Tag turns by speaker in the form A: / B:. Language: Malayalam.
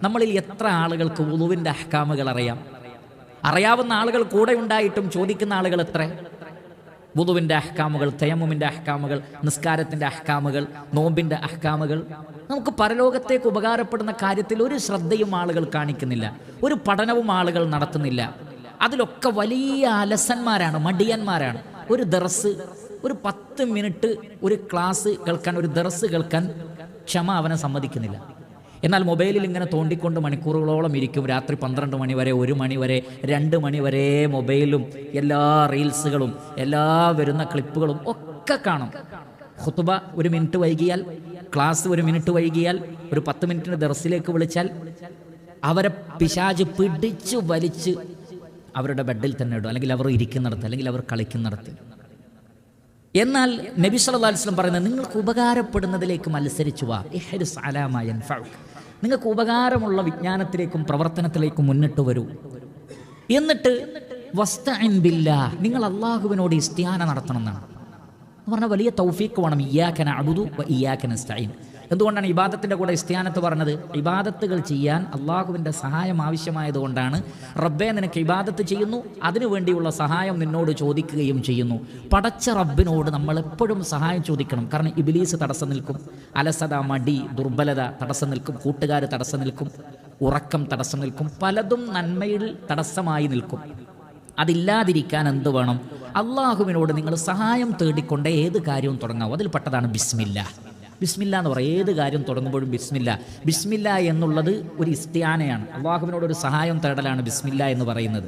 A: നമ്മളിൽ എത്ര ആളുകൾക്ക് വുളുവിൻ്റെ അഹ്കാമുകൾ അറിയാവുന്ന ആളുകൾ കൂടെ ഉണ്ടായിട്ടും ചോദിക്കുന്ന ആളുകൾ എത്ര? വുളുവിൻ്റെ അഹ്കാമുകൾ, തയമ്മുമിൻ്റെ അഹ്കാമുകൾ, നിസ്കാരത്തിൻ്റെ അഹ്കാമുകൾ, നോമ്പിൻ്റെ അഹ്കാമുകൾ. നമുക്ക് പരലോകത്തേക്ക് ഉപകാരപ്പെടുന്ന കാര്യത്തിൽ ഒരു ശ്രദ്ധയും ആളുകൾ കാണിക്കുന്നില്ല, ഒരു പഠനവും ആളുകൾ നടത്തുന്നില്ല. അതിലൊക്കെ വലിയ അലസന്മാരാണ്, മടിയന്മാരാണ്. ഒരു ദർസ്, ഒരു 10 മിനിറ്റ് ഒരു ക്ലാസ് കേൾക്കാൻ, ഒരു ദർസ് കേൾക്കാൻ ക്ഷമ അവനെ സമ്മതിക്കുന്നില്ല. എന്നാൽ മൊബൈലിൽ ഇങ്ങനെ തോണ്ടിക്കൊണ്ട് മണിക്കൂറുകളോളം ഇരിക്കും. രാത്രി 12 മണി വരെ, 1 മണി വരെ, 2 മണി വരെ മൊബൈലും എല്ലാ റീൽസുകളും എല്ലാ വരുന്ന ക്ലിപ്പുകളും ഒക്കെ കാണും. ഖുതുബ 1 മിനിറ്റ് വൈകിയാൽ, ക്ലാസ് 1 മിനിറ്റ് വൈകിയാൽ, ഒരു 10 മിനിറ്റിന് ദർസിലേക്ക് വിളിച്ചാൽ അവരെ പിശാച് പിടിച്ചു വലിച്ച് അവരുടെ ബെഡിൽ തന്നെ ഇടും, അല്ലെങ്കിൽ അവർ ഇരിക്കുന്നിടത്ത്, അല്ലെങ്കിൽ അവർ കളിക്കുന്നിടത്ത്. എന്നാൽ നബി സല്ലല്ലാഹു അലൈഹി വസല്ലം പറയുന്നത്, നിങ്ങൾക്ക് ഉപകാരപ്പെടുന്നതിലേക്ക് മത്സരിച്ചു വാ, ഇഹ്രിസ് അലാ മാ യൻഫഉക. നിങ്ങൾക്ക് ഉപകാരമുള്ള വിജ്ഞാനത്തിലേക്കും പ്രവർത്തനത്തിലേക്കും മുന്നിട്ട് വരൂ. എന്നിട്ട് വസ്തഇൻ ബില്ലാഹ്, നിങ്ങൾ അല്ലാഹുവിനോട് ഇസ്തിആന നടത്തണം എന്നാണ് പറഞ്ഞാൽ. വലിയ തൗഫീഖ് വേണം. ഇയ്യാക നഅ്ബുദു വ ഇയ്യാക നസ്തഈൻ. എന്തുകൊണ്ടാണ് ഇബാദത്തിൻ്റെ കൂടെ ഇസ്തിആനത്ത് പറഞ്ഞത്? ഇബാദത്തുകൾ ചെയ്യാൻ അള്ളാഹുവിൻ്റെ സഹായം ആവശ്യമായതുകൊണ്ടാണ്. റബ്ബേ, നിനക്ക് ഇബാദത്ത് ചെയ്യുന്നു, അതിനു വേണ്ടിയുള്ള സഹായം നിന്നോട് ചോദിക്കുകയും ചെയ്യുന്നു. പടച്ച റബ്ബിനോട് നമ്മൾ എപ്പോഴും സഹായം ചോദിക്കണം. കാരണം ഇബ്ലീസ് തടസ്സം നിൽക്കും, അലസത, മടി, ദുർബലത തടസ്സം നിൽക്കും, കൂട്ടുകാർ തടസ്സം നിൽക്കും, ഉറക്കം തടസ്സം നിൽക്കും, പലതും നന്മയിൽ തടസ്സമായി നിൽക്കും. അതില്ലാതിരിക്കാൻ എന്ത് വേണം? അള്ളാഹുവിനോട് നിങ്ങൾ സഹായം തേടിക്കൊണ്ട് ഏത് കാര്യവും തുടങ്ങാവും. അതിൽ പെട്ടതാണ് ബിസ്മില്ലാ. ബിസ്മില്ല എന്ന് പറയും. ഏത് കാര്യം തുടങ്ങുമ്പോഴും ബിസ്മില്ല. ബിസ്മില്ല എന്നുള്ളത് ഒരു ഇസ്തിആനയാണ്. അള്ളാഹുവിനോട് ഒരു സഹായം തേടലാണ് ബിസ്മില്ല എന്ന് പറയുന്നത്.